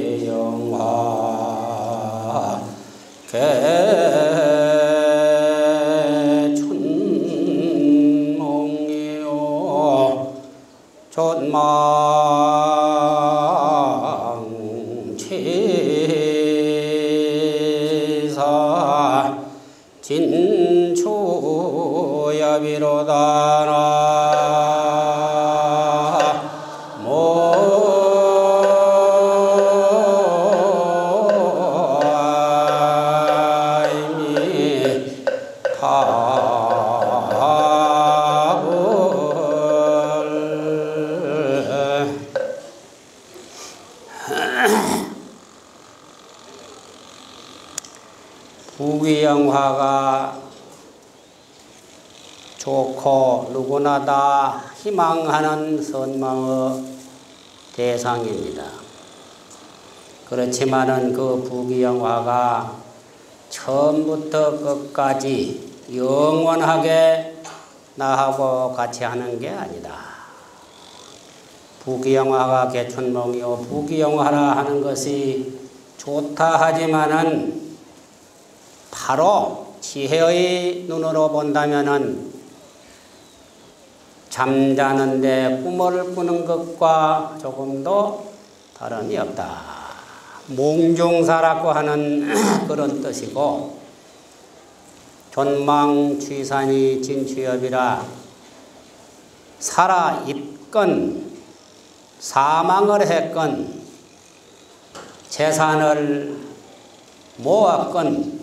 부귀영화 개춘몽이요 전망치사 진추야비로다나 모아이미 답을 부귀영화가 좋고 누구나 다 희망하는 선망의 대상입니다. 그렇지만은 그 부귀영화가 처음부터 끝까지 영원하게 나하고 같이 하는 게 아니다. 부귀영화가 개춘몽이요 부귀영화라 하는 것이 좋다 하지만은 바로 지혜의 눈으로 본다면은 잠자는데 꿈을 꾸는 것과 조금도 다름이 없다. 몽중사라고 하는 그런 뜻이고, 존망취산이 진취업이라 살아 있건 사망을 했건 재산을 모았건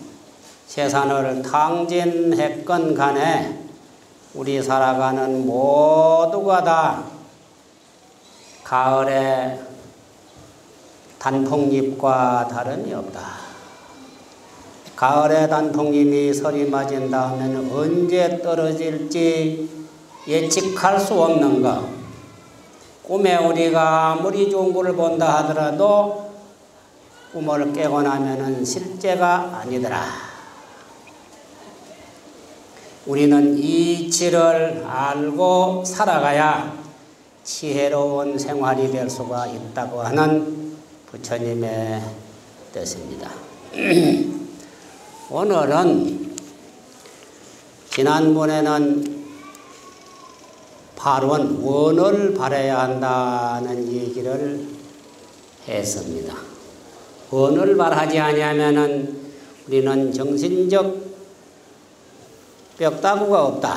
재산을 탕진했건 간에 우리 살아가는 모두가 다 가을의 단풍잎과 다름이 없다. 가을의 단풍잎이 설이 맞은 다음에는 언제 떨어질지 예측할 수 없는 것. 꿈에 우리가 아무리 좋은 것을 본다 하더라도 꿈을 깨고 나면은 실제가 아니더라. 우리는 이치를 알고 살아가야 지혜로운 생활이 될 수가 있다고 하는 부처님의 뜻입니다. 오늘은 지난번에는 발원, 원을 바라야 한다는 얘기를 했습니다. 원을 바라지 아니하면은 우리는 정신적 뼈다구가 없다.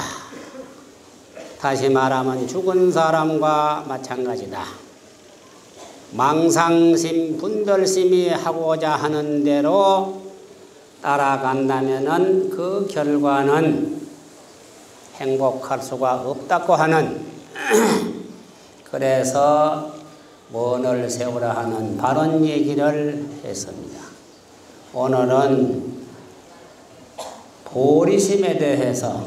다시 말하면 죽은 사람과 마찬가지다. 망상심, 분별심이 하고자 하는 대로 따라간다면은 그 결과는 행복할 수가 없다고 하는 그래서 원을 세우라 하는 바른 얘기를 했습니다. 오늘은 보리심에 대해서,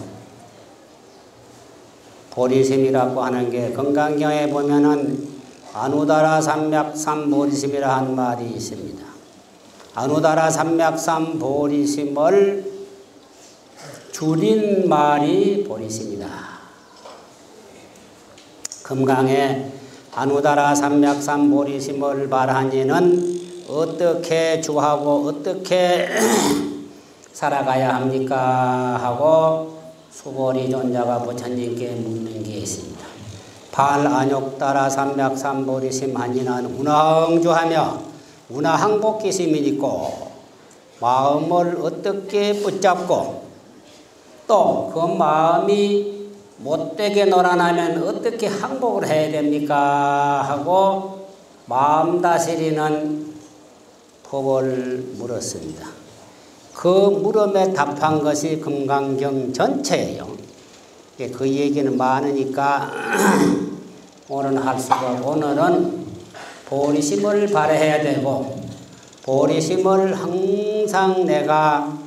보리심이라고 하는 게 건강경에 보면은 아누다라 삼맥삼 보리심이라 한 말이 있습니다. 아누다라 삼맥삼 보리심을 줄인 말이 보리심이다. 금강에 아누다라 삼맥삼 보리심을 말하니는 어떻게 주하고 어떻게 살아가야 합니까? 하고 수보리존자가 부처님께 묻는 게 있습니다. 발안욕따라 삼맥삼보리심 한이는 운항주하며 운하항복기심이 있고 마음을 어떻게 붙잡고 또 그 마음이 못되게 놀아나면 어떻게 항복을 해야 됩니까? 하고 마음 다스리는 법을 물었습니다. 그 물음에 답한 것이 금강경 전체예요. 그 얘기는 많으니까 오늘은 할 수가 없고, 오늘은 보리심을 발휘해야 되고 보리심을 항상 내가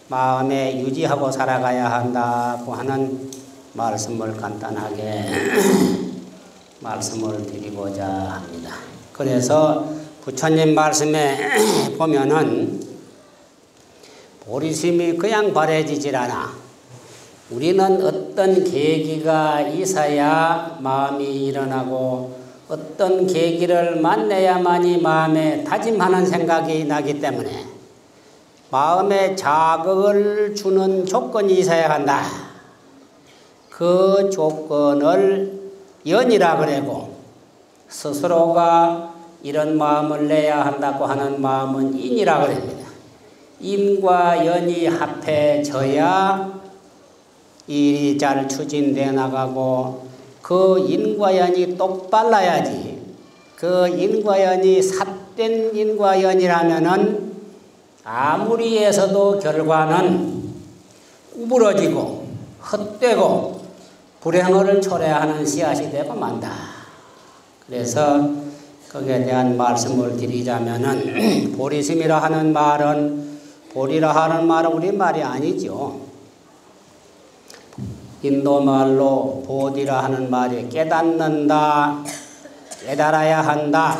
마음에 유지하고 살아가야 한다고 하는 말씀을 간단하게 말씀을 드리고자 합니다. 그래서 부처님 말씀에 보면은 보리심이 그냥 발해지질 않아. 우리는 어떤 계기가 있어야 마음이 일어나고 어떤 계기를 만나야만이 마음에 다짐하는 생각이 나기 때문에 마음에 자극을 주는 조건이 있어야 한다. 그 조건을 연이라 그러고 스스로가 이런 마음을 내야 한다고 하는 마음은 인이라 그럽니다. 인과 연이 합해져야 일이 잘 추진돼 나가고 그 인과 연이 똑발라야지. 그 인과 연이 삿된 인과 연이라면은 아무리 해서도 결과는 구부러지고 헛되고 불행을 초래하는 씨앗이 되고 만다. 그래서 거기에 대한 말씀을 드리자면은 보리심이라 하는 말은 보리라 하는 말은 우리말이 아니죠. 인도말로 보디라 하는 말이 깨닫는다, 깨달아야 한다,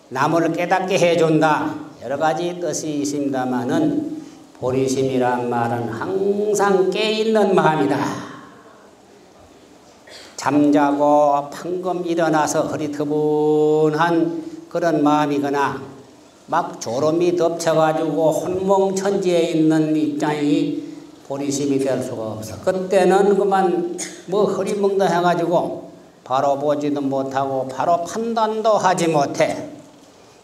남을 깨닫게 해준다 여러 가지 뜻이 있습니다마는 보리심이란 말은 항상 깨있는 마음이다. 잠자고 방금 일어나서 흐리트분한 그런 마음이거나 막 졸음이 덮쳐가지고 혼몽천지에 있는 입장이 보리심이 될 수가 없어. 그때는 그만 뭐 흐리멍덩해가지고 바로 보지도 못하고 바로 판단도 하지 못해.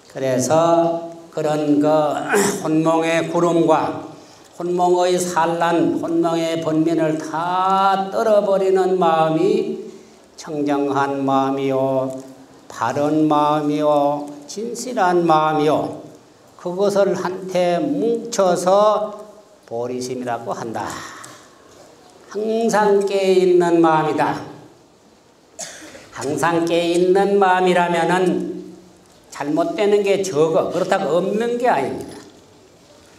그래서 그런 그 혼몽의 구름과 혼몽의 산란, 혼몽의 번민을 다 떨어버리는 마음이 청정한 마음이요, 바른 마음이요, 진실한 마음이요. 그것을 한테 뭉쳐서 보리심이라고 한다. 항상 깨있는 마음이다. 항상 깨있는 마음이라면은 잘못되는 게 적어. 그렇다고 없는 게 아닙니다.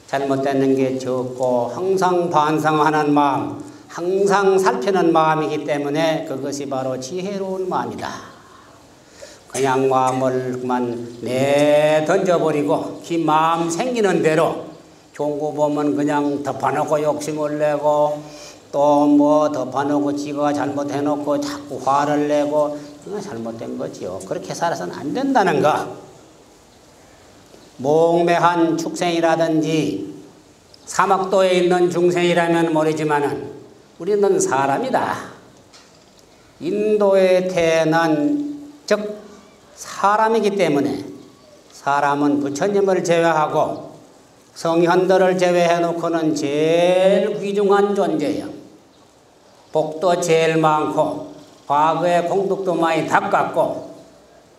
잘못되는 게 적고 항상 반성하는 마음, 항상 살피는 마음이기 때문에 그것이 바로 지혜로운 마음이다. 그냥 마음을 그만 내던져버리고 기 마음 생기는 대로 종구 보면 그냥 덮어놓고 욕심을 내고 또 뭐 덮어놓고 지가 잘못해놓고 자꾸 화를 내고 그건 잘못된 거지요. 그렇게 살아서는 안 된다는 거. 몽매한 축생이라든지 사막도에 있는 중생이라면 모르지만은 우리는 사람이다. 인도에 태어난 즉 사람이기 때문에 사람은 부처님을 제외하고 성현들을 제외해놓고는 제일 귀중한 존재예요. 복도 제일 많고 과거의 공덕도 많이 닦았고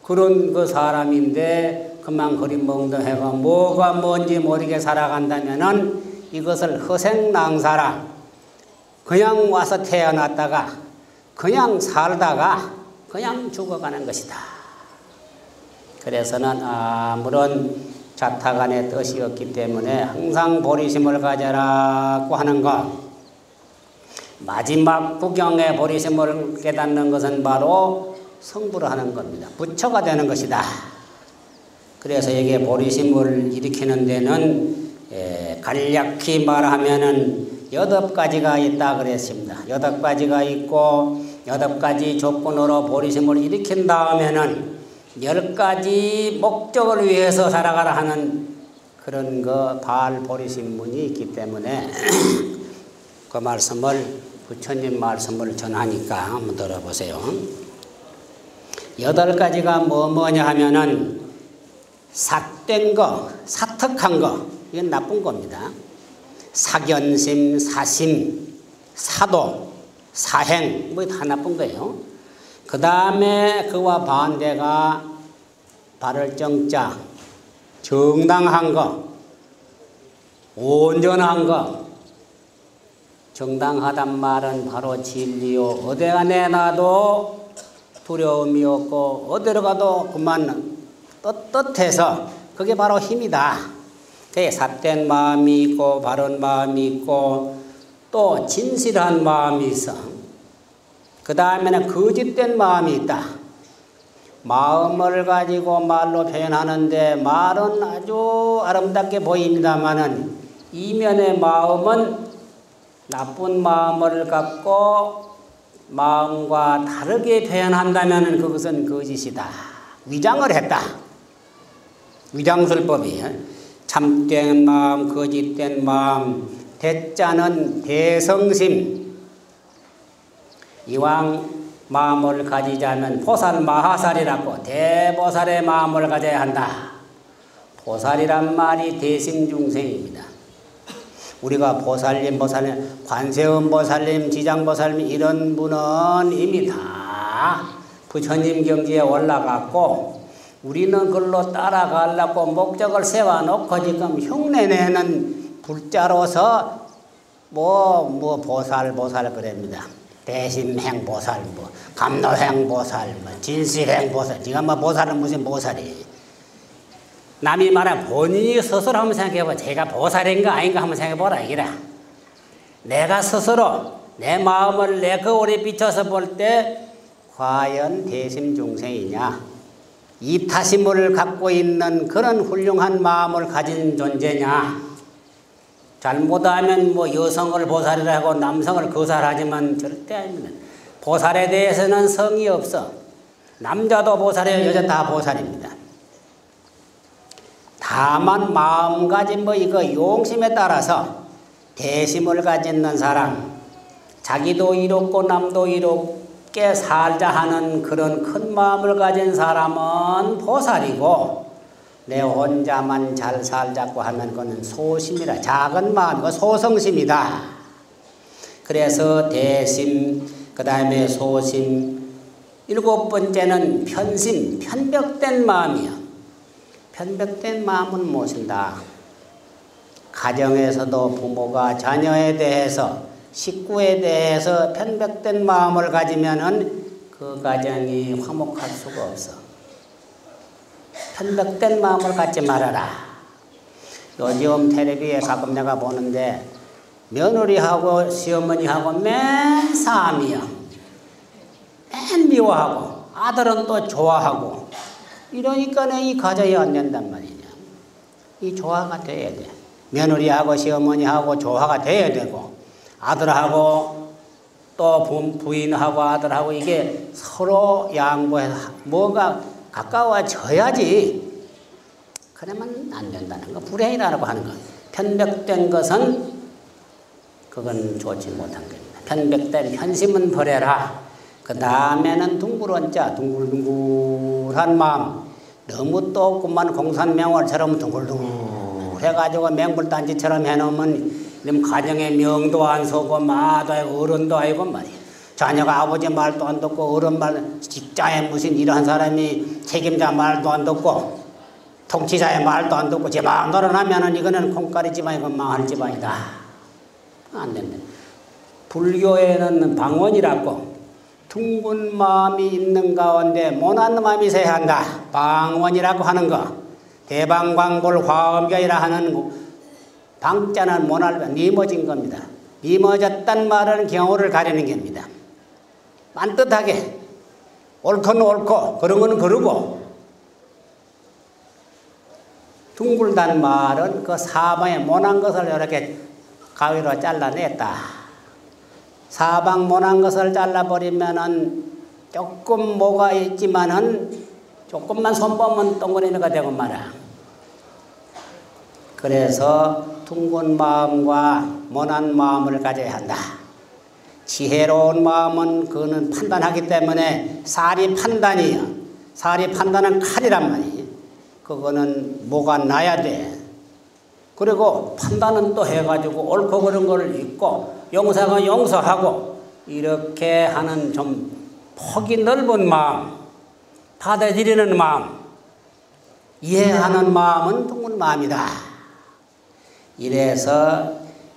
그런 그 사람인데 그만 흐리멍덩해가 뭐가 뭔지 모르게 살아간다면은 이것을 허생낭사라 그냥 와서 태어났다가 그냥 살다가 그냥 죽어가는 것이다. 그래서는 아무런 자타간의 뜻이 없기 때문에 항상 보리심을 가져라고 하는 것. 마지막 구경의 보리심을 깨닫는 것은 바로 성불을 하는 겁니다. 부처가 되는 것이다. 그래서 여기에 보리심을 일으키는 데는 간략히 말하면은 8가지가 있다 그랬습니다. 8가지가 있고 8가지 조건으로 보리심을 일으킨 다음에는 10가지 목적을 위해서 살아가라 하는 그런 그 발보리심문이 있기 때문에 그 말씀을 부처님 말씀을 전하니까 한번 들어보세요. 8가지가 뭐냐 하면은 삿된 거, 사특한 거, 이건 나쁜 겁니다. 사견심, 사심, 사도, 사행, 뭐 다 나쁜 거예요. 그 다음에 그와 반대가 바를 정자, 정당한 거, 온전한 거. 정당하단 말은 바로 진리요. 어디가 내놔도 두려움이 없고 어디로 가도 그만 떳떳해서 그게 바로 힘이다. 그게 삿된 마음이 있고 바른 마음이 있고 또 진실한 마음이 있어. 그 다음에는 거짓된 마음이 있다. 마음을 가지고 말로 표현하는데 말은 아주 아름답게 보입니다마는 이면의 마음은 나쁜 마음을 갖고 마음과 다르게 표현한다면 그것은 거짓이다. 위장을 했다. 위장술법이 참된 마음, 거짓된 마음, 대자는 대성심. 이왕 마음을 가지자면 보살마하살이라고 대보살의 마음을 가져야 한다. 보살이란 말이 대심중생입니다. 우리가 보살님, 관세음 보살님, 지장보살님 이런 분은 이미 다 부처님 경지에 올라갔고 우리는 그걸로 따라가려고 목적을 세워놓고 지금 흉내내는 불자로서 보살 그럽니다. 대심행보살, 감노행보살, 진실행보살. 지금 보살은 무슨 보살이? 남이 말하면 본인이 스스로 한번 생각해봐. 제가 보살인가 아닌가 한번 생각해보라 이기라. 내가 스스로 내 마음을 내 거울에 비춰서 볼 때 과연 대심중생이냐? 이타심을 갖고 있는 그런 훌륭한 마음을 가진 존재냐? 잘못하면 여성을 보살이라 하고 남성을 거살하지만 절대 아닙니다. 보살에 대해서는 성이 없어. 남자도 보살이에요. 여자 다 보살입니다. 다만 마음가짐 이거 용심에 따라서 대심을 가지는 사람, 자기도 이롭고 남도 이롭게 살자 하는 그런 큰 마음을 가진 사람은 보살이고 내 혼자만 잘 살자고 하면 그건 소심이라 작은 마음, 소성심이다. 그래서 대심, 그 다음에 소심, 7번째는 편심, 편벽된 마음이요. 편벽된 마음은 무엇인가? 가정에서도 부모가 자녀에 대해서, 식구에 대해서 편벽된 마음을 가지면은 그 가정이 화목할 수가 없어. 편벽된 마음을 갖지 말아라. 요즘 텔레비에 가끔 내가 보는데 며느리하고 시어머니하고 맨 싸움이야. 맨 미워하고 아들은 또 좋아하고 이러니까 이 가정이 안 된단 말이냐. 이 조화가 돼야 돼. 며느리하고 시어머니하고 조화가 돼야 되고 아들하고 또 부인하고 아들하고 이게 서로 양보해서 뭐가 가까워져야지. 그러면 안 된다는 거. 불행이라고 하는 거. 편벽된 것은 그건 좋지 못한 겁니다. 편벽된 편심은 버려라. 그 다음에는 둥글언자, 둥글둥글한 마음. 너무 또 그만 공산명월처럼 둥글둥글 해가지고 맹불단지처럼 해놓으면 가정에 명도 안 서고 마도 아니고 어른도 아니고 말이야. 자녀가 아버지 말도 안 듣고 어른 말, 직장에 무슨 이러한 사람이 책임자 말도 안 듣고 통치자의 말도 안 듣고 제 마음대로 하면은 이거는 콩가리 집안이고 망할 집안이다. 안 됩니다. 불교에는 방원이라고 둥근 마음이 있는 가운데 모난 마음이 있어야 한다. 방원이라고 하는 거. 대방광불 화엄경이라 하는 방자는 모날 미머진 겁니다. 미머졌단 말은 경우를 가리는 겁니다. 반듯하게 옳고는 옳고 그런 거는 그러고 둥글단 말은 그 사방에 모난 것을 이렇게 가위로 잘라냈다. 사방 모난 것을 잘라버리면은 조금 뭐가 있지만은 조금만 손보면 동그라미가 되고 말아. 그래서 둥근 마음과 모난 마음을 가져야 한다. 지혜로운 마음은 그거는 판단하기 때문에 사리 판단이요. 사리 판단은 칼이란 말이에요. 그거는 뭐가 나야 돼. 그리고 판단은 또 해가지고 옳고 그런 걸 잊고 용서가 용서하고 이렇게 하는 좀 폭이 넓은 마음, 받아들이는 마음, 이해하는 마음은 둥근 마음이다. 이래서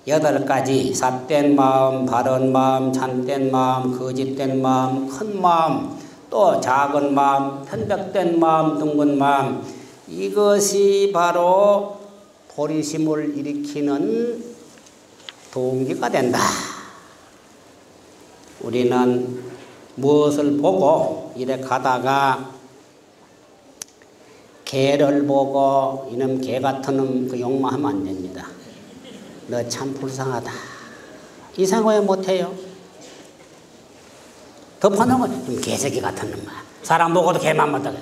8가지 삿된 마음, 바른 마음, 참된 마음, 거짓된 마음, 큰 마음, 또 작은 마음, 편벽된 마음, 둥근 마음, 이것이 바로 보리심을 일으키는 동기가 된다. 우리는 무엇을 보고 이래 가다가 개를 보고 이놈 개 같은 놈 그 욕망하면 안 됩니다. 너 참 불쌍하다. 이상하게 못해요. 덮어놓으면 좀 개새끼 같은 놈아. 사람 보고도 개만 못하.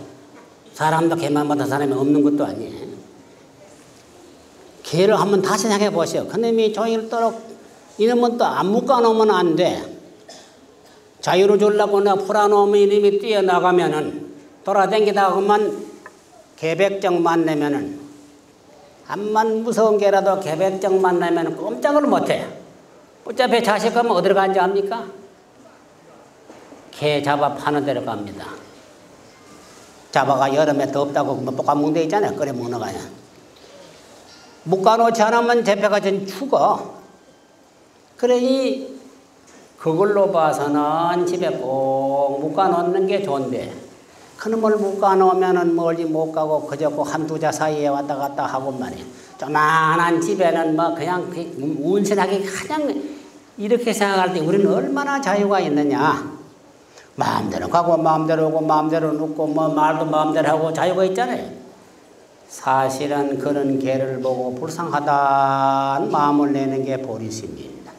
사람도 개만 못한 사람이 없는 것도 아니에요. 개를 한번 다시 생각해 보세요. 그놈이 종일도록 이놈은 또 안 묶어놓으면 안 돼. 자유를 주려고 내가 풀어놓으면 이놈이 뛰어나가면은 돌아다니다가 그만 개백정 만나면은 암만 무서운 개라도 개백정 만나면은 꼼짝을 못해. 어차피 자식 가면 어디로 가는지 압니까? 개 잡아 파는 데로 갑니다. 잡아가 여름에 덥다고 볶아먹는 데 있잖아요. 끓여 먹는 거야. 묶어놓지 않으면 대패가 전 죽어. 그러니 그걸로 봐서는 집에 꼭 묶어놓는 게 좋은데 그놈을 묶어놓으면은 멀리 못 가고 그저 그 한두 자 사이에 왔다 갔다 하고 말이야. 조만한 집에는 뭐 그냥 운신하게 그냥 이렇게 생각할 때 우리는 얼마나 자유가 있느냐. 마음대로 가고 마음대로 오고 마음대로 눕고 뭐 말도 마음대로 하고 자유가 있잖아요. 사실은 그런 개를 보고 불쌍하다는 마음을 내는 게 보리심입니다.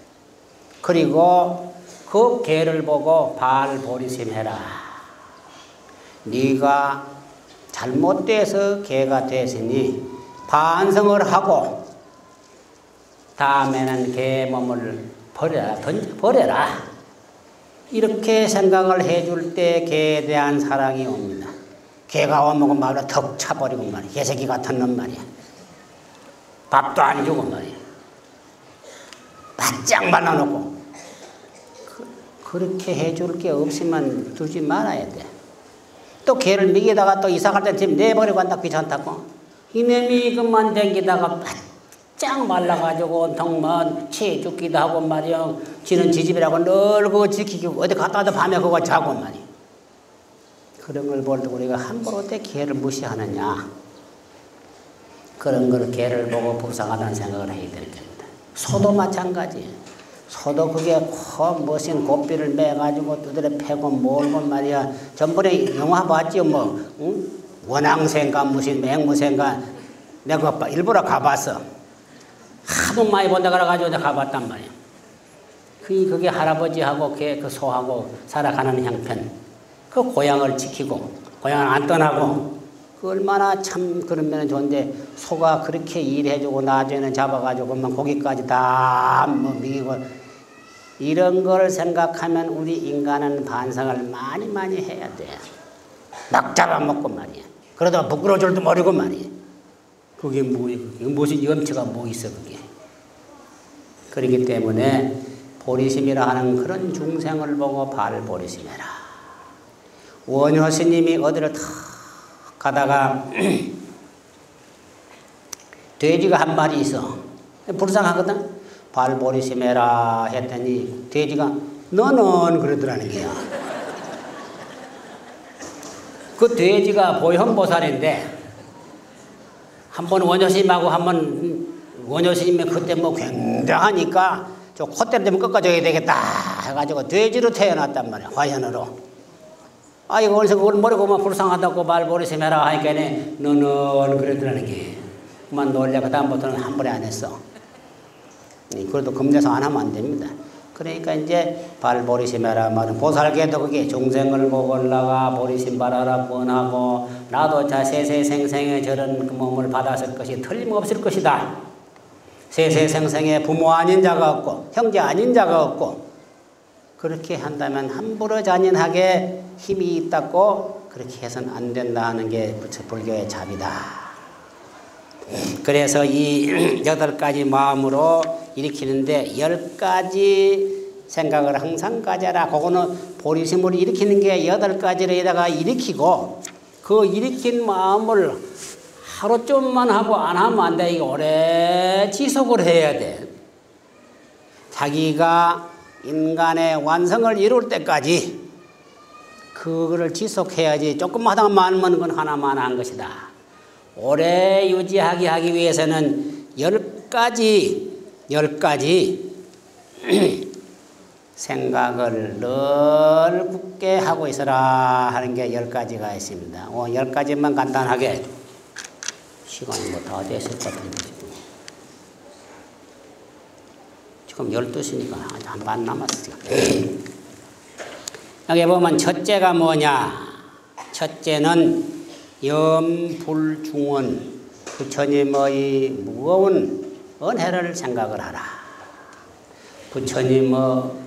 그리고 그 개를 보고 발보리심해라. 네가 잘못돼서 개가 됐으니 반성을 하고 다음에는 개 몸을 버려라. 이렇게 생각을 해줄 때 개에 대한 사랑이 옵니다. 개가 오면 말로 턱 차버리고 말이야. 개새끼 같은 놈 말이야. 밥도 안 주고 말이야. 바짝 말라놓고. 그렇게 해줄 게 없으면 두지 말아야 돼. 또 개를 먹이다가 또 이사 갈 때 집 내버리고 간다 귀찮다고. 이놈이 그만 댕기다가 바짝 말라가지고 온통 뭐 치에 죽기도 하고 말이야. 지는 지집이라고 늘 그거 지키고 어디 갔다 와도 밤에 그거 자고 말이야. 그런 걸 볼 때 우리가 함부로 어떻게 개를 무시하느냐. 그런 걸 개를 보고 불쌍하다는 생각을 해야 될 겁니다. 소도 마찬가지예요. 소도 그게 멋진 고삐를 매가지고 두드려 패고 몰고 말이야. 전번에 영화 봤지요 뭐. 응? 원앙생가 무슨 맹무생가 내가 일부러 가봤어. 하도 많이 본다 그래가지고 내가 가봤단 말이야. 그게 할아버지하고 그 소하고 살아가는 형편. 그 고향을 지키고 고향을 안 떠나고 그 얼마나 참 그런 좋은데 소가 그렇게 일해주고 나중에는 잡아가지고 그만 고기까지 다 먹이고 이런 걸 생각하면 우리 인간은 반성을 많이 해야 돼. 막 잡아먹고 말이야. 그러다가 부끄러울 줄도 모르고 말이야. 그게 무슨 염치가 뭐 있어 그게. 그렇기 때문에 보리심이라 하는 그런 중생을 보고 발보리심해라. 원효 스님이 어디를 탁 가다가 돼지가 한 마리 있어. 불쌍하거든. 발보리심해라 했더니 돼지가 너는 그러더라는 거야. 그 돼지가 보현보살인데 한번 원효 스님하고 한번 원효 스님이 그때 뭐 굉장하니까 저 콧대를 좀 꺾어줘야 되겠다 해가지고 돼지로 태어났단 말이야. 화현으로. 이거 어디서 그걸 모르고 불쌍하다고 발보리심해라 하니까 너는 그러더라는 게 그만 놀려가 다음부터는 한 번에 안 했어. 그래도 겁내서 안 하면 안 됩니다. 그러니까 이제 발보리심해라 말은 보살개도 그게 중생을 보고 올라가 보리심 바라라 뻔하고 나도 자 세세생생에 저런 그 몸을 받았을 것이 틀림없을 것이다. 세세생생에 부모 아닌 자가 없고 형제 아닌 자가 없고 그렇게 한다면 함부로 잔인하게 힘이 있다고 그렇게 해서는 안 된다 하는 게 불교의 답이다. 그래서 이 8가지 마음으로 일으키는데 10가지 생각을 항상 가져라. 그거는 보리심을 일으키는 게 8가지에다가 일으키고 그 일으킨 마음을 하루 좀만 하고 안 하면 안 돼. 이거 오래 지속을 해야 돼. 자기가 인간의 완성을 이룰 때까지 그거를 지속해야지. 조금 하다가 말면 그건 하나만 한 것이다. 오래 유지하게 하기 위해서는 10가지 생각을 늘 굳게 하고 있어라 하는 게 10가지가 있습니다. 10가지만 간단하게 시간이 뭐 다 됐을 것 같은데 지금 12시니까 한 반 남았어. 여기 보면 첫째가 뭐냐? 첫째는 염불중원, 부처님의 무거운 은혜를 생각을 하라. 부처님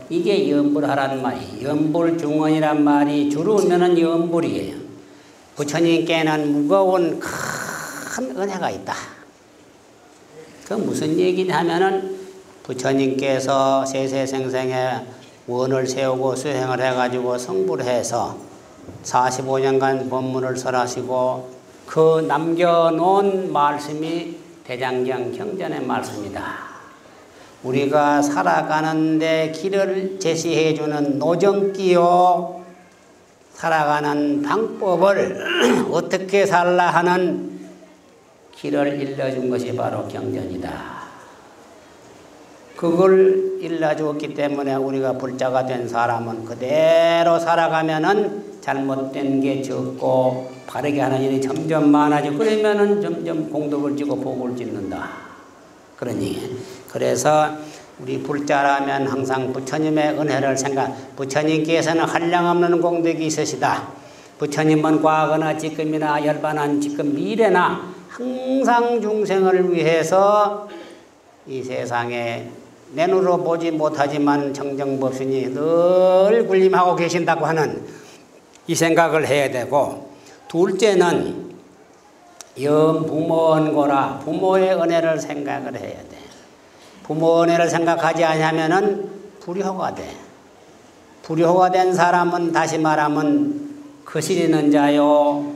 이게 염불하라는 말이에요. 염불중원이란 말이 줄으면은 염불이에요. 부처님께는 무거운 큰 은혜가 있다. 그 무슨 얘기냐 하면은 부처님께서 세세생생에 원을 세우고 수행을 해가지고 성불을 해서 45년간 법문을 설하시고 그 남겨놓은 말씀이 대장경 경전의 말씀이다. 우리가 살아가는데 길을 제시해주는 노정기요, 살아가는 방법을 어떻게 살라 하는 길을 일러준 것이 바로 경전이다. 그걸 일러주었기 때문에 우리가 불자가 된 사람은 그대로 살아가면은 잘못된 게 적고 바르게 하는 일이 점점 많아지고 그러면은 점점 공덕을 지고 복을 짓는다. 그런 얘기. 그래서 우리 불자라면 항상 부처님의 은혜를 생각, 부처님께서는 한량없는 공덕이 있으시다. 부처님은 과거나 지금이나 열반한 지금 미래나 항상 중생을 위해서 이 세상에 내 눈으로 보지 못하지만 청정법신이 늘 군림하고 계신다고 하는 이 생각을 해야 되고, 둘째는 염부모언고라, 부모의 은혜를 생각을 해야 돼. 부모 은혜를 생각하지 않으면은 불효가 돼. 불효가 된 사람은 다시 말하면 거스리는 자요,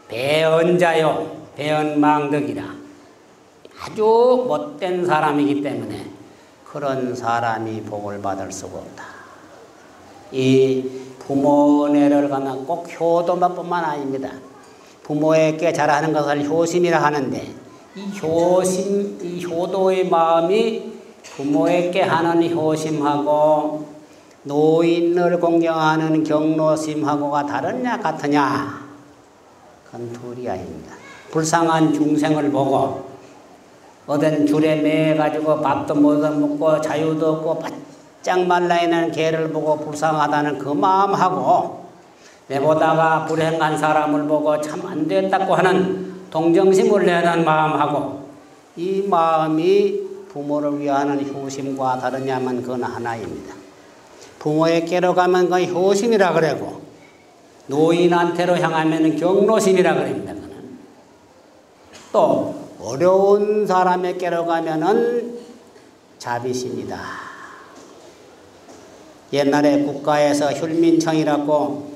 배언자요, 배언망덕이라 아주 못된 사람이기 때문에 그런 사람이 복을 받을 수가 없다. 이 부모 은혜를 가면 꼭 효도뿐만 아닙니다. 부모에게 잘하는 것을 효심이라 하는데 이 효심, 이 효도의 마음이 부모에게 하는 효심하고 노인을 공경하는 경로심하고가 다르냐 같으냐? 그건 둘이 아닙니다. 불쌍한 중생을 보고 어떤 줄에 매가지고 밥도 못 먹고 자유도 없고 바짝 말라있는 개를 보고 불쌍하다는 그 마음하고 내보다가 불행한 사람을 보고 참 안 됐다고 하는 동정심을 내는 마음하고 이 마음이 부모를 위하는 효심과 다르냐면 그건 하나입니다. 부모에게로 가면 그건 효심이라 그러고 노인한테로 향하면 경로심이라 그럽니다. 또 어려운 사람에게로 가면은 자비심이다. 옛날에 국가에서 혈민청이라고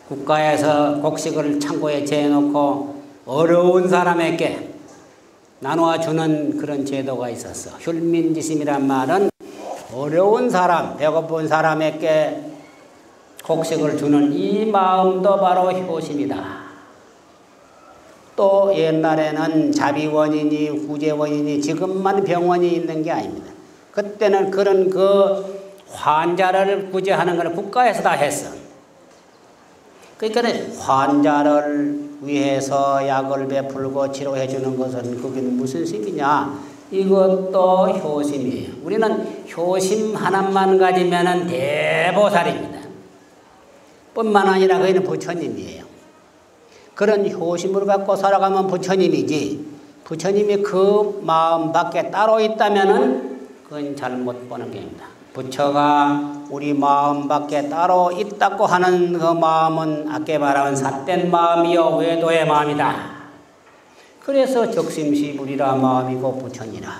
국가에서 곡식을 창고에 재놓고 어려운 사람에게 나눠주는 그런 제도가 있었어. 혈민지심이란 말은 어려운 사람, 배고픈 사람에게 곡식을 주는 이 마음도 바로 효심이다. 또 옛날에는 자비원이니 구제원이니 지금만 병원이 있는 게 아닙니다. 그때는 그런 그 환자를 구제하는 걸 국가에서 다 했어. 그러니까 환자를 위해서 약을 베풀고 치료해 주는 것은 그게 무슨 심이냐? 이것도 효심이에요. 우리는 효심 하나만 가지면은 대보살입니다. 뿐만 아니라 그는 부처님이에요. 그런 효심을 갖고 살아가면 부처님이지, 부처님이 그 마음 밖에 따로 있다면은 그건 잘못 보는 게입니다. 부처가 우리 마음 밖에 따로 있다고 하는 그 마음은 아까 말한 삿된 마음이요 외도의 마음이다. 그래서 적심시불이라 마음이고 부처니라.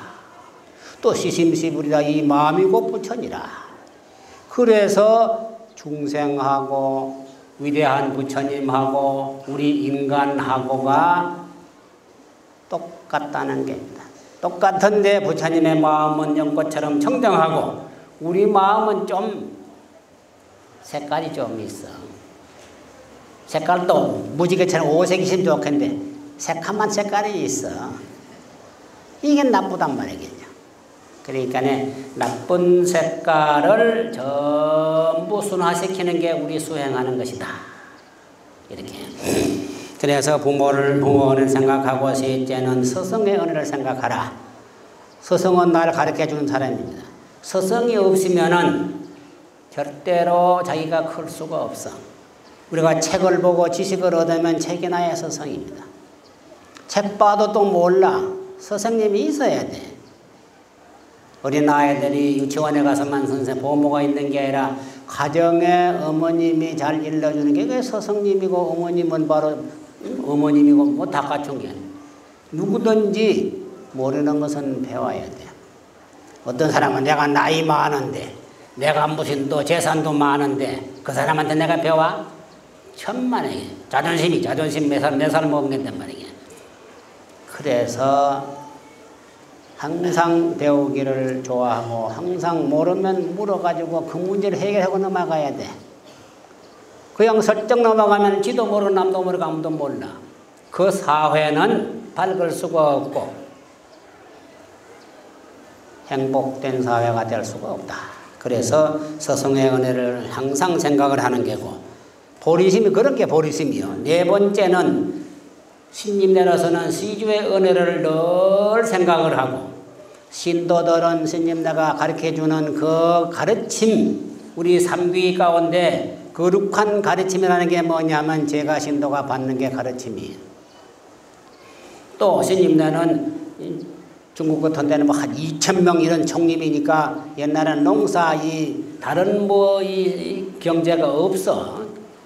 또 시심시불이라 이 마음이고 부처니라. 그래서 중생하고 위대한 부처님하고 우리 인간하고가 똑같다는 게입니다. 똑같은데 부처님의 마음은 연꽃처럼 청정하고 우리 마음은 좀 색깔이 좀 있어. 색깔도 무지개처럼 오색이시면 좋겠는데 새카만 색깔이 있어. 이게 나쁘단 말이겠죠. 그러니까 나쁜 색깔을 전부 순화시키는 게 우리 수행하는 것이다. 이렇게. 그래서 부모를 생각하고 셋째는 스승의 은혜를 생각하라. 스승은 나를 가르쳐주는 사람입니다. 스승이 없으면은 절대로 자기가 클 수가 없어. 우리가 책을 보고 지식을 얻으면 책이 나야 스승입니다. 책 봐도 또 몰라. 스승님이 있어야 돼. 어린아이들이 유치원에 가서만 선생 보모가 있는 게 아니라 가정에 어머님이 잘 일러주는 게 그게 스승님이고 어머님은 바로 어머님이고 뭐 다 갖춘 게 아니에요. 누구든지 모르는 것은 배워야 돼. 어떤 사람은 내가 나이 많은데 내가 무슨 또 재산도 많은데 그 사람한테 내가 배워? 천만에 자존심 매살 먹는단 말이야. 그래서 항상 배우기를 좋아하고 항상 모르면 물어가지고 그 문제를 해결하고 넘어가야 돼. 그냥 설정 넘어가면 지도 모르고 남도 모르고 아무도 몰라. 그 사회는 밝을 수가 없고 행복된 사회가 될 수가 없다. 그래서 스승의 은혜를 항상 생각을 하는 게고 보리심이 그런 게 보리심이요. 네 번째는 신님 내려서는 시주의 은혜를 늘 생각을 하고 신도들은 신님 내가 가르쳐주는 그 가르침 우리 삼귀 가운데 거룩한 가르침이라는 게 뭐냐면 제가 신도가 받는 게 가르침이에요. 또 신님 내는 중국 같은 데는 뭐 한 2,000명 이런 총립이니까 옛날에는 농사 다른 이 경제가 없어.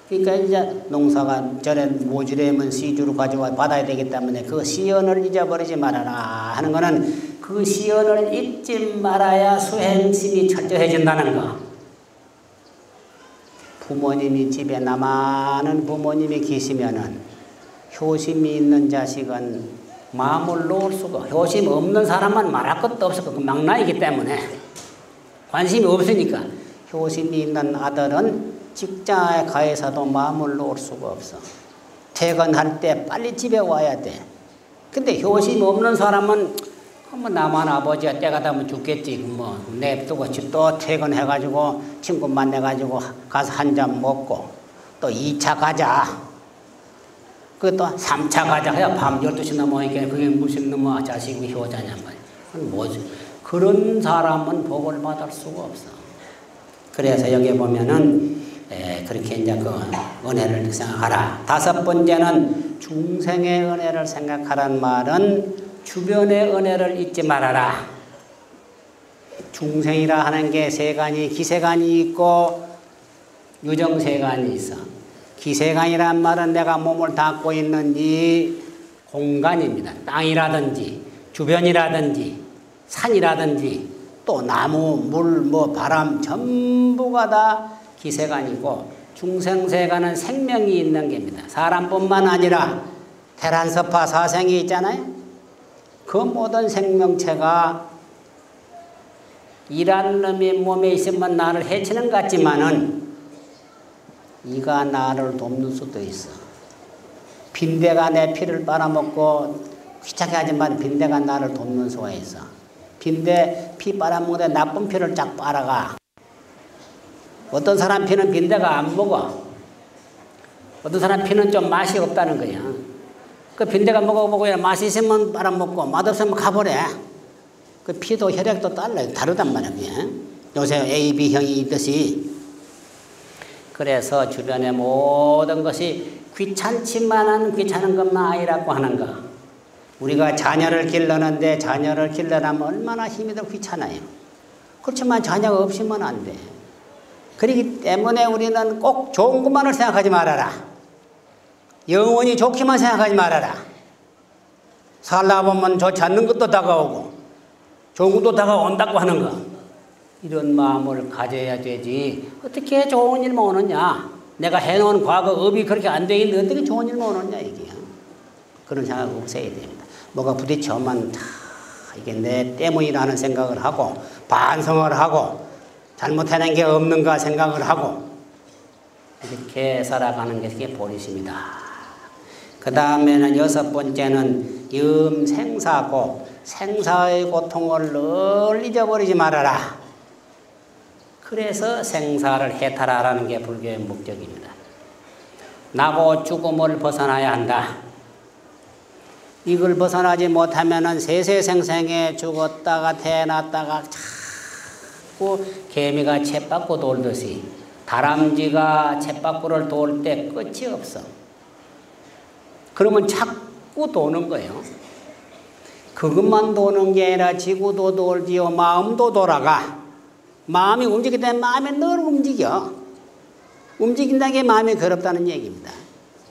그러니까 이제 농사가 전에 모지래면 시주로 가져와 받아야 되기 때문에 그 시연을 잊어버리지 말아라 하는 거는 그 시연을 잊지 말아야 수행심이 철저해진다는 거. 부모님이 집에 남아는 부모님이 계시면은 효심이 있는 자식은 마음을 놓을 수가 효심 없는 사람은 말할 것도 없어. 그 막나이기 때문에 관심이 없으니까 효심이 있는 아들은 직장에 가해서도 마음을 놓을 수가 없어. 퇴근할 때 빨리 집에 와야 돼. 근데 효심 없는 사람은 뭐 나만 아버지가 때가 되면 죽겠지. 뭐 냅두고 또 퇴근해가지고 친구 만나가지고 가서 한 잔 먹고 또 2차 가자. 또 3차 가자. 해야 밤 12시 넘어니까 그게 무슨 놈의 자식이 효자냔 말이야. 뭐지? 그런 사람은 복을 받을 수가 없어. 그래서 여기 보면은 그렇게 이제 그 은혜를 생각하라. 5번째는 중생의 은혜를 생각하라는 말은 주변의 은혜를 잊지 말아라. 중생이라 하는 게 세간이 기세간이 있고 유정세간이 있어. 기세간이란 말은 내가 몸을 닦고 있는 이 공간입니다. 땅이라든지 주변이라든지 산이라든지 또 나무, 물, 바람 전부가 다 기세간이고 중생세간은 생명이 있는 겁니다. 사람뿐만 아니라 테란스파 사생이 있잖아요. 그 모든 생명체가 이란 놈이 몸에 있으면 나를 해치는 것 같지만은 이가 나를 돕는 수도 있어. 빈대가 내 피를 빨아먹고 귀찮게 하지만 빈대가 나를 돕는 수가 있어. 빈대 피 빨아먹는데 나쁜 피를 쫙 빨아가. 어떤 사람 피는 빈대가 안 먹어. 어떤 사람 피는 좀 맛이 없다는 거야. 그 빈대가 먹어보고 맛이 있으면 빨아먹고 맛없으면 가버려. 그 피도 혈액도 다르단 말이야. 요새 A, B형이 있듯이. 그래서 주변의 모든 것이 귀찮지만은 귀찮은 것만 아니라고 하는 거. 우리가 자녀를 길러는데 자녀를 길러려면 얼마나 힘이 더 귀찮아요. 그렇지만 자녀가 없으면 안 돼. 그렇기 때문에 우리는 꼭 좋은 것만을 생각하지 말아라. 영원히 좋기만 생각하지 말아라. 살다 보면 좋지 않는 것도 다가오고 좋은 것도 다가온다고 하는 거. 이런 마음을 가져야 되지. 어떻게 좋은 일만 오느냐. 내가 해놓은 과거 업이 그렇게 안 돼 있는데 어떻게 좋은 일만 오느냐 이게. 그런 생각 없어야 됩니다. 뭐가 부딪혀만 이게 내 때문이라는 생각을 하고 반성을 하고 잘못해낸 게 없는가 생각을 하고 이렇게 살아가는 게 그게 보리심이다. 그 다음에는 6번째는 염생사고 생사의 고통을 늘 잊어버리지 말아라. 그래서 생사를 해탈하라는 게 불교의 목적입니다. 나고 죽음을 벗어나야 한다. 이걸 벗어나지 못하면은 세세생생에 죽었다가 태어났다가 자꾸 개미가 쳇바퀴 돌듯이 다람쥐가 쳇바퀴를 돌 때 끝이 없어. 그러면 자꾸 도는 거예요. 그것만 도는 게 아니라 지구도 돌지요. 마음도 돌아가. 마음이 움직일 때 마음이 늘 움직여. 움직인다는 게 마음이 괴롭다는 얘기입니다.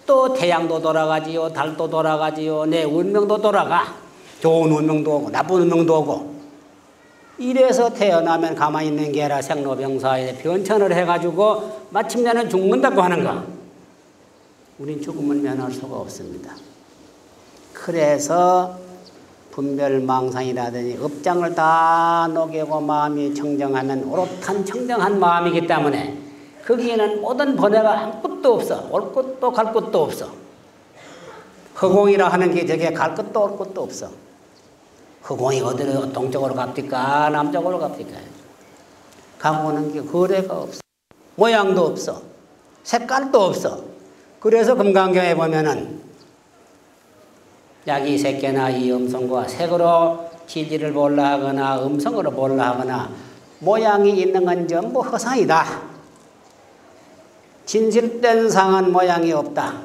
또 태양도 돌아가지요. 달도 돌아가지요. 내 운명도 돌아가. 좋은 운명도 오고 나쁜 운명도 오고. 이래서 태어나면 가만히 있는 게 아니라 생로병사에 변천을 해가지고 마침내는 죽는다고 하는가. 우린 죽음을 면할 수가 없습니다. 그래서 분별망상이라든지 업장을 다 녹이고 마음이 청정하면 오롯한 청정한 마음이기 때문에 거기에는 모든 번뇌가 아무것도 없어. 올 것도 갈 것도 없어. 허공이라 하는 게 저게 갈 것도 올 것도 없어. 허공이 어디로 동쪽으로 갑니까? 남쪽으로 갑니까? 가고 오는 게 거래가 없어. 모양도 없어. 색깔도 없어. 그래서 금강경에 보면은 약이 새끼나 이 음성과 색으로 진리를 몰라 하거나 음성으로 몰라 하거나 모양이 있는 건 전부 허상이다. 진실된 상은 모양이 없다.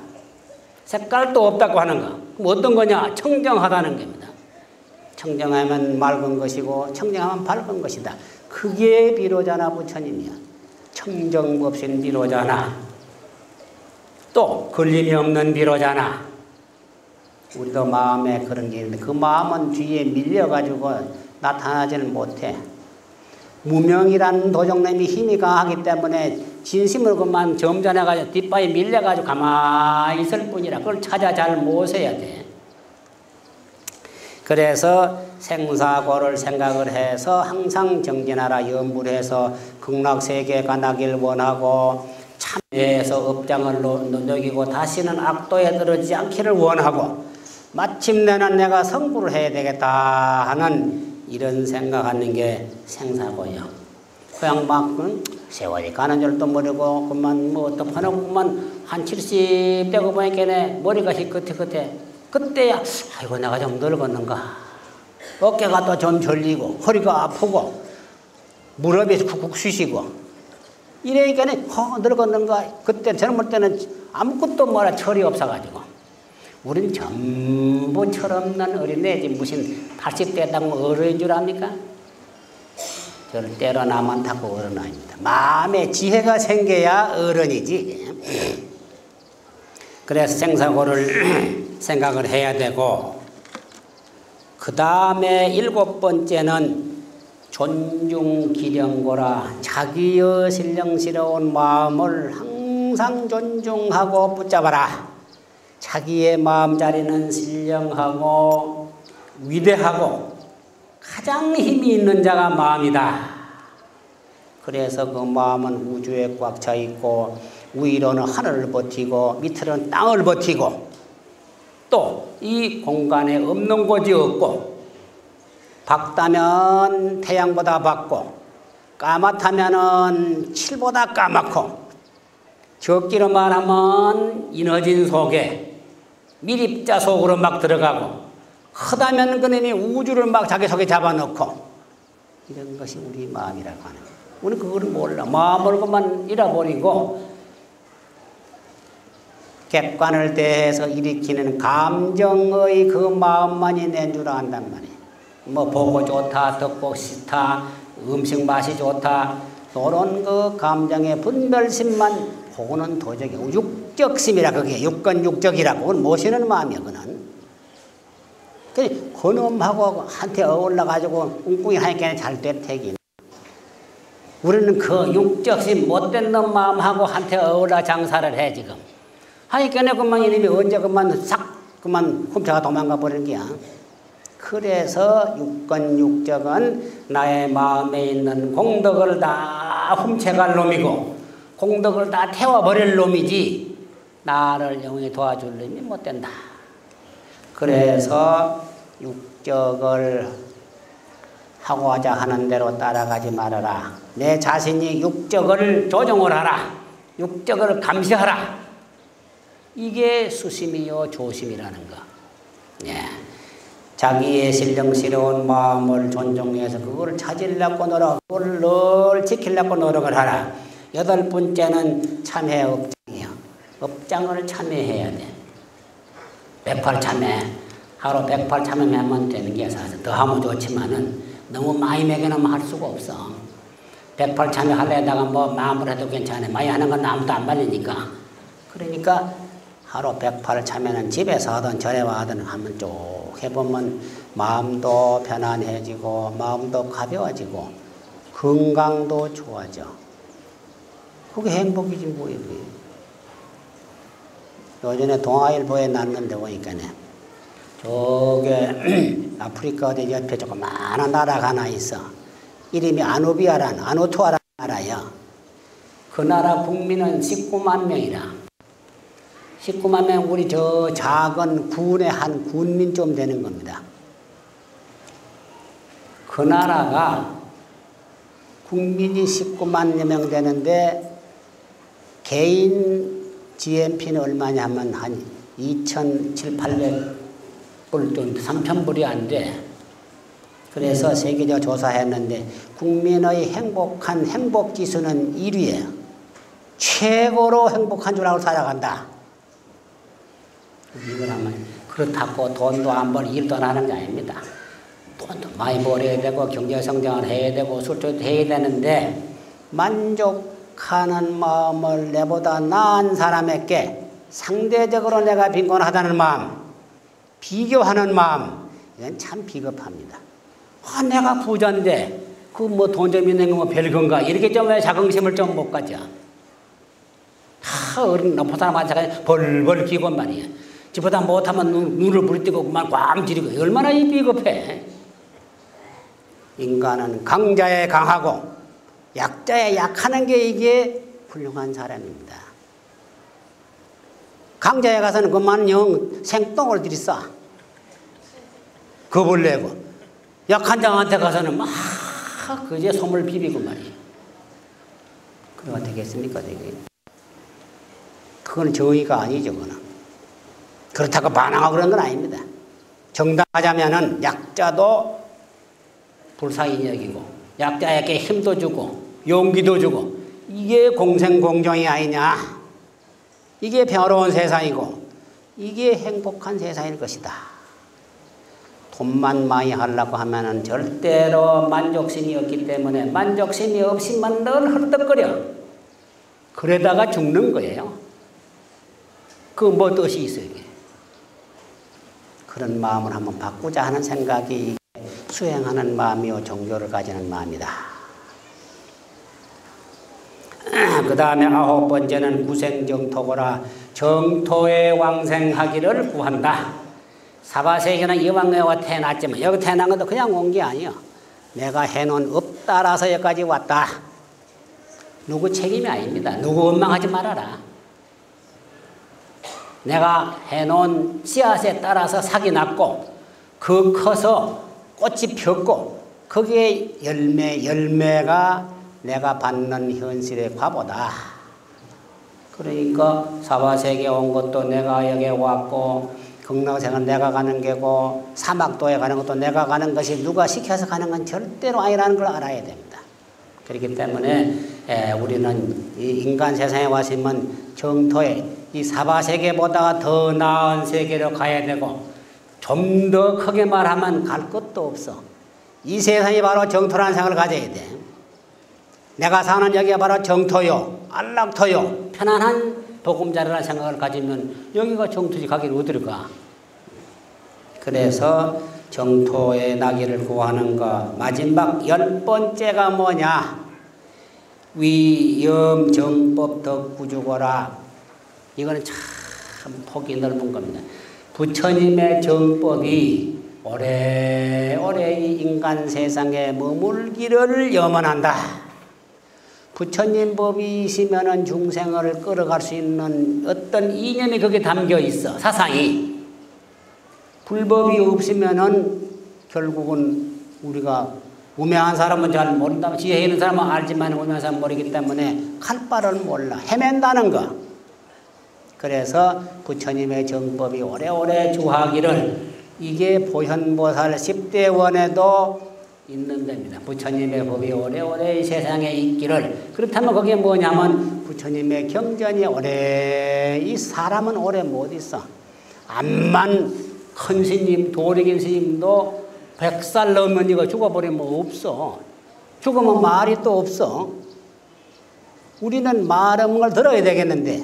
색깔도 없다고 하는 거. 그럼 어떤 거냐? 청정하다는 겁니다. 청정하면 맑은 것이고 청정하면 밝은 것이다. 그게 비로자나 부처님이야. 청정법신 비로자나 또 걸림이 없는 비로자나. 우리도 마음에 그런 게 있는데 그 마음은 뒤에 밀려가지고 나타나지는 못해. 무명이라는 도적놈이 힘이 강하기 때문에 진심을 그만 점잖아가지고 뒷바에 밀려가지고 가만히 있을 뿐이라 그걸 찾아 잘 모셔야 돼. 그래서 생사고를 생각을 해서 항상 정진하라 염불 해서 극락세계에 가나길 원하고 참회해서 업장을 녹이고 다시는 악도에 떨어지지 않기를 원하고 마침내는 내가 성불을 해야 되겠다 하는 이런 생각하는 게 생사고요. 그냥 막 세월이 가는 줄도 모르고 그만 뭐 어떡하나 그만 한 70 되고 보니까 머리가 희끗희끗해. 그때야 아이고 내가 좀 늙었는가. 어깨가 또 좀 졸리고 허리가 아프고 무릎이 쿡쿡 쑤시고 이러니까 늙었는가. 그때 젊을 때는 아무것도 뭐라 철이 없어가지고 우린 전부 철없는 어린애지 무슨 80대 딱 어른인 줄 압니까? 절대로 나만 닦고 어른 아닙니다. 마음에 지혜가 생겨야 어른이지. 그래서 생사고를 생각을 해야 되고 그 다음에 7번째는 존중기령고라. 자기의 신령스러운 마음을 항상 존중하고 붙잡아라. 자기의 마음자리는 신령하고 위대하고 가장 힘이 있는 자가 마음이다. 그래서 그 마음은 우주에 꽉 차 있고 위로는 하늘을 버티고 밑으로는 땅을 버티고 또 이 공간에 없는 곳이 없고 밝다면 태양보다 밝고 까맣다면 칠보다 까맣고 적기로 말하면 이너진 속에 미립자 속으로 막 들어가고 크다면 그놈이 우주를 막 자기 속에 잡아넣고 이런 것이 우리 마음이라고 하는 거예요. 우리는 그걸 몰라. 마음을 그만 잃어버리고 객관을 대해서 일으키는 감정의 그 마음만이 낸 줄 안단 말이에요. 뭐 보고 좋다, 듣고 싫다, 음식 맛이 좋다, 그런 그 감정의 분별심만 보고는 도저히 육적심이라 그게 육건육적이라고 그건 모시는 마음이야 그는. 그놈하고 한테 어울러가지고 꿍꿍이 하니까 잘 될 테긴. 우리는 그 육적심 못된 놈 마음하고 한테 어울러 장사를 해 지금. 하니까 그만 이놈이 언제 그만 싹 그만 훔쳐가 도망가 버리는 게야. 그래서 육건육적은 나의 마음에 있는 공덕을 다 훔쳐갈 놈이고 공덕을 다 태워버릴 놈이지 나를 영원히 도와줄 놈이 못 된다. 그래서 육적을 하고자 하는 대로 따라가지 말아라. 내 자신이 육적을 조정을 하라. 육적을 감시하라. 이게 수심이요 조심이라는 거. 예. 자기의 신령스러운 마음을 존중해서 그걸 찾으려고 노력, 그걸 늘 지키려고 노력을 하라. 여덟 번째는 참회 업장이요. 업장을 참회해야 돼. 108 참회. 하루 108 참회하면 되는 게 사실 더 하면 좋지만은 너무 많이 먹여놓으면 할 수가 없어. 108 참회하려다가 뭐 마음을 해도 괜찮아. 많이 하는 건 아무도 안 말리니까. 그러니까 하루 108 참회는 집에서 하든 절에 와든 하면 쭉 해보면 마음도 편안해지고 마음도 가벼워지고 건강도 좋아져. 그게 행복이지 뭐예요. 요전에 동아일보에 났는데 보니까네 저게 아프리카 어디 옆에 조그마한 나라가 하나 있어. 이름이 아누투아라는 나라야. 그 나라 국민은 19만 명이라. 19만 명 우리 저 작은 군의 한 군민 좀 되는 겁니다. 그 나라가 국민이 19만 명 되는데 개인 GNP는 얼마냐면 한 2,700불 정도 3,000불이 안 돼. 그래서 세계적으로 조사했는데 국민의 행복 지수는 1위예요. 최고로 행복한 줄 알고 살아간다. 이걸 하면 그렇다고 돈도 안 벌 일도 안 하는 게 아닙니다. 돈도 많이 벌어야 되고 경제 성장을 해야 되고 술도 해야 되는데 만족하는 마음을 내보다 나은 사람에게 상대적으로 내가 빈곤하다는 마음, 비교하는 마음, 이건 참 비겁합니다. 내가 부자인데 그 뭐 돈 좀 있는 거 뭐 별건가 이렇게 좀 왜 자긍심을 좀 못 가져. 다 어른 높은 사람 마찬가지 벌벌 기고 말이야. 집보다 못하면 눈을 부리뜨고 그만 꽝 지르고 얼마나 이 비겁해. 인간은 강자에 강하고 약자에 약하는 게 이게 훌륭한 사람입니다. 강자에 가서는 그만 영 생똥을 들이싸. 겁을 내고 약한 자한테 가서는 막 그제 솜을 비비고 말이야. 그러면 되겠습니까? 되게. 그건 정의가 아니죠. 그거는. 그렇다고 반항하고 그런 건 아닙니다. 정당하자면은 약자도 불사인 여기고 약자에게 힘도 주고 용기도 주고 이게 공생공정이 아니냐. 이게 평화로운 세상이고 이게 행복한 세상일 것이다. 돈만 많이 하려고 하면은 절대로 만족심이 없기 때문에 만족심이 없이만 늘 헐떡거려. 그러다가 죽는 거예요. 그 뭐 뜻이 있어요. 이게. 그런 마음을 한번 바꾸자 하는 생각이 수행하는 마음이요 종교를 가지는 마음이다. 그 다음에 9번째는 구생정토고라 정토에 왕생하기를 구한다. 사바세계는 이왕에와 태어났지만 여기 태어난 것도 그냥 온 게 아니야. 내가 해놓은 업 따라서 여기까지 왔다. 누구 책임이 아닙니다. 누구 원망하지 말아라. 내가 해놓은 씨앗에 따라서 삭이 났고 그 커서 꽃이 폈고 거기에 열매가 내가 받는 현실의 과보다. 그러니까 사바세계에 온 것도 내가 여기에 왔고 극락세계는 내가 가는 게고 사막도에 가는 것도 내가 가는 것이 누가 시켜서 가는 건 절대로 아니라는 걸 알아야 됩니다. 그렇기 때문에 우리는 이 인간 세상에 왔으면 정토에 이 사바세계보다 더 나은 세계로 가야 되고 좀 더 크게 말하면 갈 것도 없어. 이 세상이 바로 정토라는 생각을 가져야 돼. 내가 사는 여기가 바로 정토요, 안락토요, 편안한 보금자리라는 생각을 가지면 여기가 정토지 가기를 어디로 가. 그래서 정토에 나기를 구하는가. 마지막 10번째가 뭐냐. 위엄정법 덕구주거라. 이거는 참 폭이 넓은 겁니다. 부처님의 정법이 오래오래 이 인간 세상에 머물기를 염원한다. 부처님 법이 있으면 중생을 끌어갈 수 있는 어떤 이념이 거기에 담겨 있어. 사상이. 불법이 없으면 결국은 우리가 우매한 사람은 잘 모른다. 지혜 있는 사람은 알지만 우매한 사람은 모르기 때문에 갈 바를 몰라. 헤맨다는 거. 그래서 부처님의 정법이 오래오래 주하기를 이게 보현보살 10대원에도 있는 겁니다. 부처님의 법이 오래오래 이 세상에 있기를. 그렇다면 그게 뭐냐면 부처님의 경전이 오래, 이 사람은 오래 못 있어. 암만 큰 스님, 도리긴 스님도 100살 넘으면 이거 죽어버리면 없어. 죽으면 말이 또 없어. 우리는 말 없는 걸 들어야 되겠는데,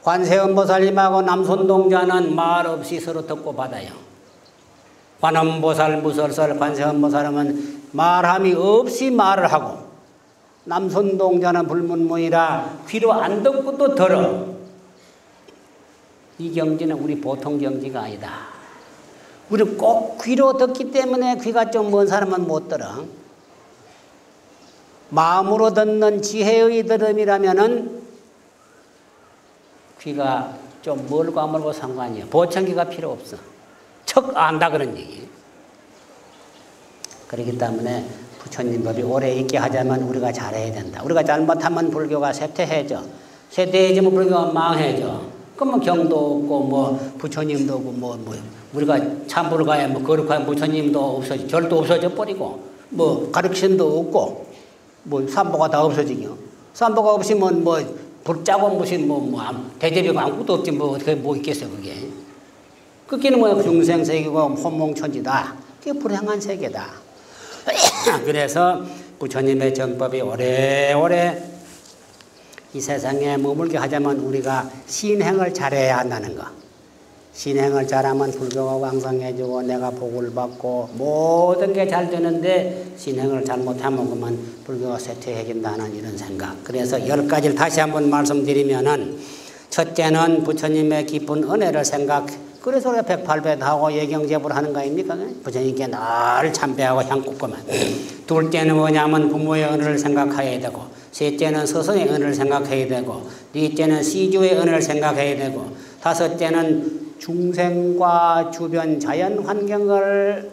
관세음보살님하고 남손동자는 말 없이 서로 듣고 받아요. 관음보살, 무설설, 관세음보살은 말함이 없이 말을 하고, 남손동자는 불문문이라 귀로 안 듣고 또 들어. 이 경지는 우리 보통 경지가 아니다. 우리 꼭 귀로 듣기 때문에 귀가 좀 먼 사람은 못 들어. 마음으로 듣는 지혜의 들음이라면은 귀가 좀 멀고 안 멀고 상관이야. 보청기가 필요 없어. 척 안다 그런 얘기. 그렇기 때문에 부처님 법이 오래 있게 하자면 우리가 잘해야 된다. 우리가 잘못하면 불교가 쇠퇴해져. 쇠퇴해지면 불교가 망해져. 그러면 경도 없고 뭐 부처님도 없고 뭐 우리가 참부를 가야 뭐 거룩한 부처님도 없어지, 절도 없어져 버리고 뭐 가르침도 없고 뭐 삼보가 다 없어지죠. 삼보가 없으면 뭐 불자고 무슨 대접이고 아무것도 없지 뭐 어떻게 뭐 있겠어 그게. 그게는 뭐야 중생세계고 혼몽천지다. 그게 불행한 세계다. 그래서 부처님의 정법이 오래오래 이 세상에 머물게 하자면 우리가 신행을 잘해야 한다는 거. 신행을 잘하면 불교가 왕성해지고 내가 복을 받고 모든 게 잘 되는데 신행을 잘못하면 그만 불교가 쇠퇴해진다는 이런 생각. 그래서 10가지를 다시 한번 말씀드리면은 첫째는 부처님의 깊은 은혜를 생각. 그래서 우리가 108배하고 예경제불 하는 거 아닙니까? 부처님께 늘 참배하고 향 꽂고만. 둘째는 뭐냐면 부모의 은혜를 생각해야 되고, 셋째는 스승의 은혜를 생각해야 되고, 넷째는 시주의 은혜를 생각해야 되고, 다섯째는 중생과 주변 자연 환경을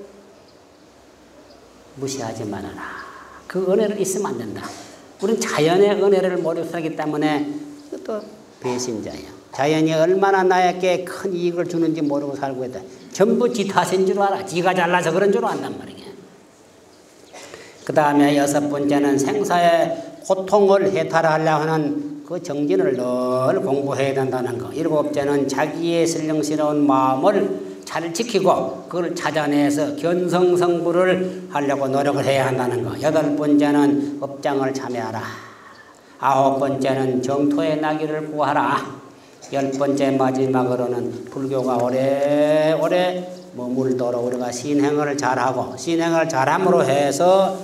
무시하지 말아라. 그 은혜를 있으면 안 된다. 우리는 자연의 은혜를 모르고 살기 때문에 또 배신자예요. 자연이 얼마나 나에게 큰 이익을 주는지 모르고 살고 있다. 전부 지 탓인 줄 알아. 지가 잘나서 그런 줄 안단 말이야. 그 다음에 6번째는 생사의 고통을 해탈하려고 하는 그 정진을 늘 공부해야 된다는 거. 7번째는 자기의 신령스러운 마음을 잘 지키고 그걸 찾아내서 견성성불을 하려고 노력을 해야 한다는 거. 8번째는 업장을 참여하라. 9번째는 정토의 나기를 구하라. 10번째 마지막으로는 불교가 오래오래 머물도록 우리가 신행을 잘하고 신행을 잘함으로 해서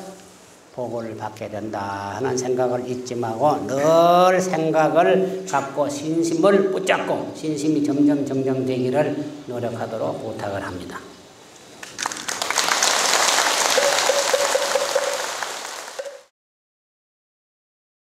복을 받게 된다 하는 생각을 잊지 말고 늘 생각을 갖고 신심을 붙잡고 신심이 점점 정정되기를 노력하도록 부탁을 합니다.